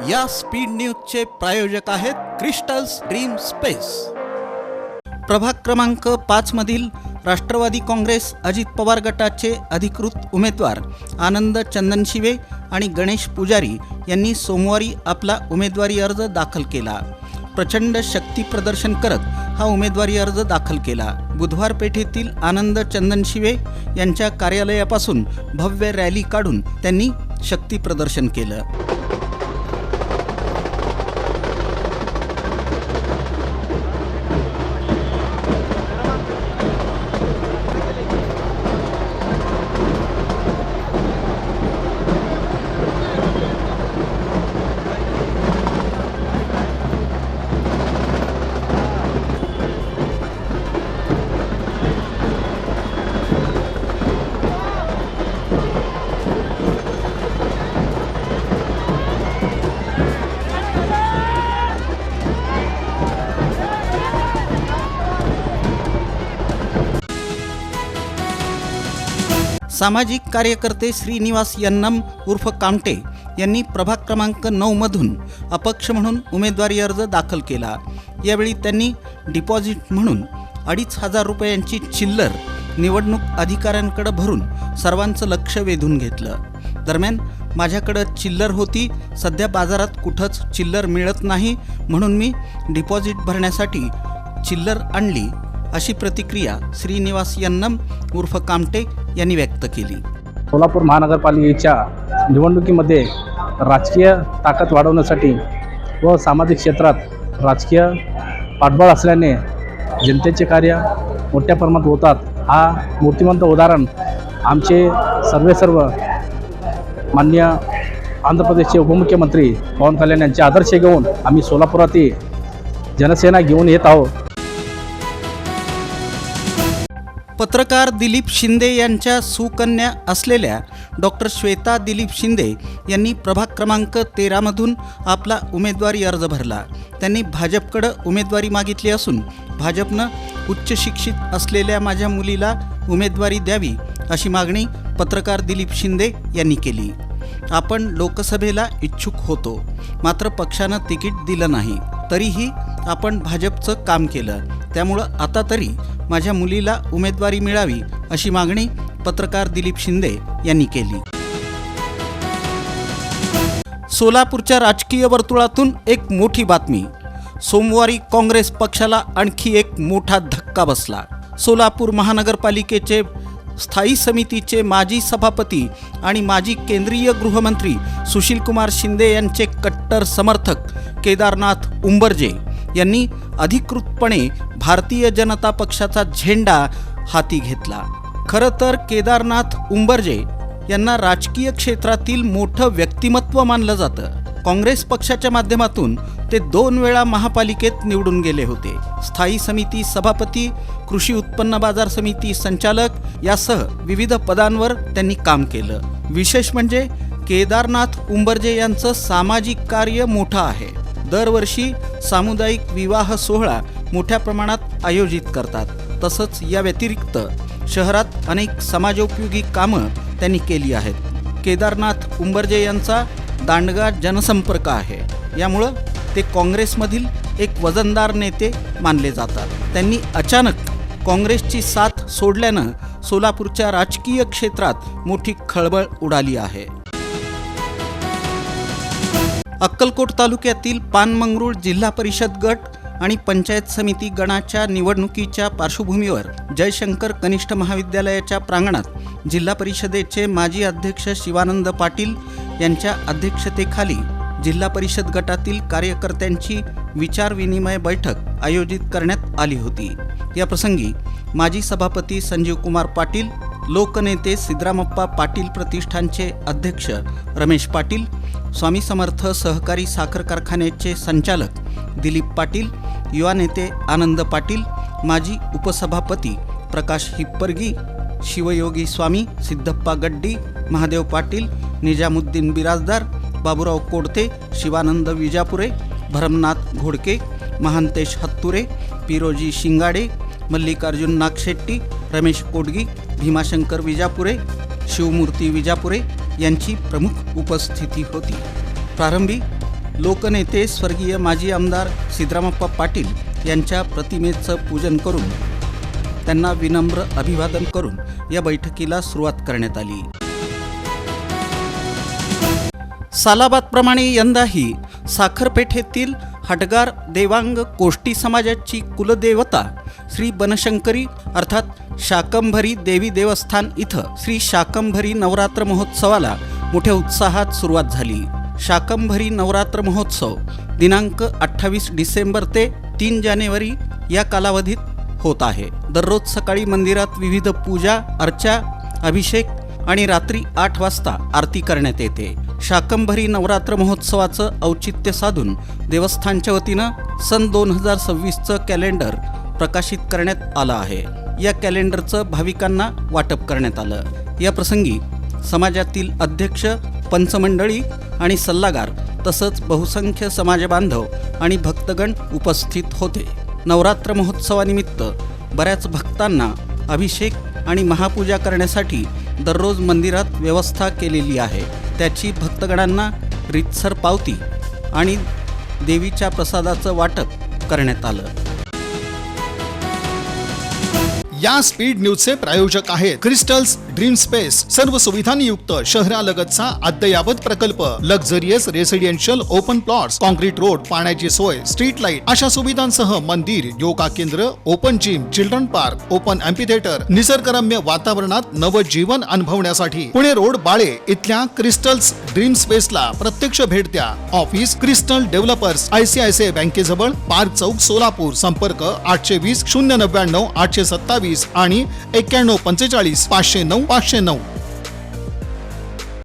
या स्पीड न्यूजचे प्रायोजक आहेत क्रिस्टल्स ड्रीम स्पेस। प्रभाग क्रमांक 5 मधील राष्ट्रवादी काँग्रेस अजित पवार गटाचे अधिकृत उमेदवार आनंद चंदनशिवे आणि गणेश पुजारी यांनी सोमवारी आपला उमेदवारी अर्ज दाखल केला। प्रचंड शक्ती प्रदर्शन करत हा उमेदवारी अर्ज दाखल केला। बुधवार पेठेतील आनंद चंदनशिवे यांच्या कार्यालयापासून भव्य रॅली काढून त्यांनी शक्ती प्रदर्शन केलं। सामाजिक कार्यकर्ते श्रीनिवास यन्नम उर्फ कामटे यांनी प्रभाग क्रमांक 9 मधून अपक्ष म्हणून उमेदवारी अर्ज दाखल केला। यावेळी त्यांनी डिपॉझिट म्हणून 2,500 रुपयांची चिल्लर निवडणूक अधिकाऱ्यांकडे भरून सर्वांचं लक्ष वेधून घेतलं। दरम्यान माझ्याकडे चिल्लर होती, सध्या बाजारात कुठंच चिल्लर मिळत नाही, म्हणून मी डिपॉझिट भरण्यासाठी चिल्लर आणली, अशी प्रतिक्रिया श्रीनिवास यन्नम उर्फ कामटे यांनी व्यक्त केली। सोलापूर महानगरपालिकेच्या निवडणुकीमध्ये राजकीय ताकद वाढवण्यासाठी व सामाजिक क्षेत्रात राजकीय पाठबळ असल्याने जनतेचे कार्य मोठ्या प्रमाणात होतात। हा मूर्तिमंत उदाहरण आमचे सर्व माननीय आंध्र प्रदेशचे उपमुख्यमंत्री पवन कल्याण यांचे आदर्श घेऊन आम्ही सोलापुरातील जनसेना घेऊन येत आहोत। पत्रकार दिलीप शिंदे यांच्या सुकन्या असलेल्या डॉक्टर श्वेता दिलीप शिंदे यांनी प्रभाग क्रमांक 13 मधून आपला उमेदवारी अर्ज भरला। त्यांनी भाजपकडे उमेदवारी मागितली असून भाजपनं उच्च शिक्षित असलेल्या माझ्या मुलीला उमेदवारी द्यावी, अशी मागणी पत्रकार दिलीप शिंदे यांनी केली। आपण लोकसभेला इच्छुक होतो, मात्र पक्षानं तिकीट दिलं नाही, तरीही आपण भाजपचं काम केलं, त्यामुळं आता तरी माझ्या मुलीला उमेदवारी मिळावी, अशी मागणी पत्रकार दिलीप शिंदे यांनी केली। सोलापूरच्या राजकीय वर्तुळातून एक मोठी बातमी। सोमवारी काँग्रेस पक्षाला आणखी एक मोठा धक्का बसला। सोलापूर महानगरपालिकेचे स्थायी समितीचे माजी सभापती आणि माजी केंद्रीय गृहमंत्री सुशीलकुमार शिंदे यांचे कट्टर समर्थक केदारनाथ उंबर्जे यांनी अधिकृतपणे भारतीय जनता पक्षाचा झेंडा हाती घेतला। खरं तर केदारनाथ उंबर्जे यांना राजकीय क्षेत्रातील मोठं व्यक्तिमत्व मानलं जातं। काँग्रेस पक्षाच्या माध्यमातून ते 2 वेळा महापालिकेत निवडून गेले होते। स्थायी समिती सभापती, कृषी उत्पन्न बाजार समिती संचालक यासह विविध पदांवर त्यांनी काम केलं। विशेष म्हणजे केदारनाथ उंबर्जे यांचं सामाजिक कार्य मोठं आहे। दरवर्षी सामुदायिक विवाह सोहळा मोठ्या प्रमाणात आयोजित करतात। तसंच या व्यतिरिक्त शहरात अनेक समाजोपयोगी कामं त्यांनी केली आहेत। केदारनाथ उंबर्जे यांचा दांडगा जनसंपर्क आहे, यामुळं ते काँग्रेसमधील एक वजनदार नेते मानले जातात। त्यांनी अचानक काँग्रेसची साथ सोडल्यानं सोलापूरच्या राजकीय क्षेत्रात मोठी खळबळ उडाली आहे। अक्कलकोट तालुक्यातील पानमंगरूळ जिल्हा परिषद गट आणि पंचायत समिती गणाच्या निवडणुकीच्या पार्श्वभूमीवर जयशंकर कनिष्ठ महाविद्यालयाच्या प्रांगणात जिल्हा परिषदेचे माजी अध्यक्ष शिवानंद पाटील यांच्या अध्यक्षतेखाली जिल्हा परिषद गटातील कार्यकर्त्यांची विचारविनिमय बैठक आयोजित करण्यात आली होती। या प्रसंगी माजी सभापती संजीव कुमार पाटील, लोकनेते सिद्धरामप्पा पाटील प्रतिष्ठानचे अध्यक्ष रमेश पाटील, स्वामी समर्थ सहकारी साखर कारखान्याचे संचालक दिलीप पाटील, युवा नेते आनंद पाटील, माजी उपसभापती प्रकाश हिप्परगी, शिवयोगी स्वामी सिद्धप्पा गड्डी, महादेव पाटील, निजामुद्दीन बिराजदार, बाबूराव कोडते, शिवानंद विजापुरे, भरमनाथ घोडके, महांतेश हत्तुरे, पिरोजी शिंगाडे, मल्लिकार्जुन नागशेट्टी, रमेश कोडगी, भीमाशंकर विजापुरे, शिवमूर्ती विजापुरे यांची प्रमुख उपस्थिती होती। प्रारंभी लोकनेते स्वर्गीय माजी आमदार सिद्धरामप्पा पाटील यांच्या प्रतिमेचं पूजन करून त्यांना विनम्र अभिवादन करून या बैठकीला सुरुवात करण्यात आली. सालाबादप्रमाणे यंदाही साखरपेठेतील हटगार देवांग कोष्टी समाजाची कुलदेवता श्री बनशंकरी अर्थात शाकंभरी देवी देवस्थान इथं श्री शाकंभरी नवरात्र महोत्सवाला मोठ्या उत्साहात सुरुवात झाली. शाकंभरी नवरात्र महोत्सव दिनांक 28 डिसेंबर ते 3 जानेवारी या कालावधीत होत आहे. दररोज सकाळी मंदिरात विविध पूजा अर्चा अभिषेक आणि रात्री 8 वाजता आरती करण्यात येते. शाकंभरी नवरात्र महोत्सवाचं औचित्य साधून देवस्थानच्या वतीनं सन 2026चं कॅलेंडर प्रकाशित करण्यात आलं आहे. या कॅलेंडरचं भाविकांना वाटप करण्यात आलं. या प्रसंगी समाजातील अध्यक्ष पंचमंडळी आणि सल्लागार तसंच बहुसंख्य समाजबांधव आणि भक्तगण उपस्थित होते. नवरात्र महोत्सवानिमित्त बऱ्याच भक्तांना अभिषेक आणि महापूजा करण्यासाठी दररोज मंदिरात व्यवस्था केलेली आहे. त्याची भक्तगणांना रीतसर पावती आणि देवीच्या प्रसादाचं वाटप करण्यात आलं. या स्पीड न्यूजचे प्रायोजक आहेत क्रिस्टल्स ड्रीम स्पेस. सर्व सुविधांनी युक्त शहरालगतचा अद्ययावत प्रकल्प. Luxurious residential open plots, concrete road, पाण्याची सोय, स्ट्रीट लाईट अशा सुविधांसह मंदिर, योगा केंद्र, open gym, children park, open amphitheatre, निसर्गरम्य वातावरणात नवजीवन अनुभवण्यासाठी पुणे रोड बाळे इथल्या क्रिस्टल्स ड्रीम स्पेसला प्रत्यक्ष भेट द्या. ऑफिस क्रिस्टल डेव्हलपर्स, ICICI बँकेजवळ, पार्क चौक, सोलापूर. संपर्क 820 099 827 आणि 91 45 509 509.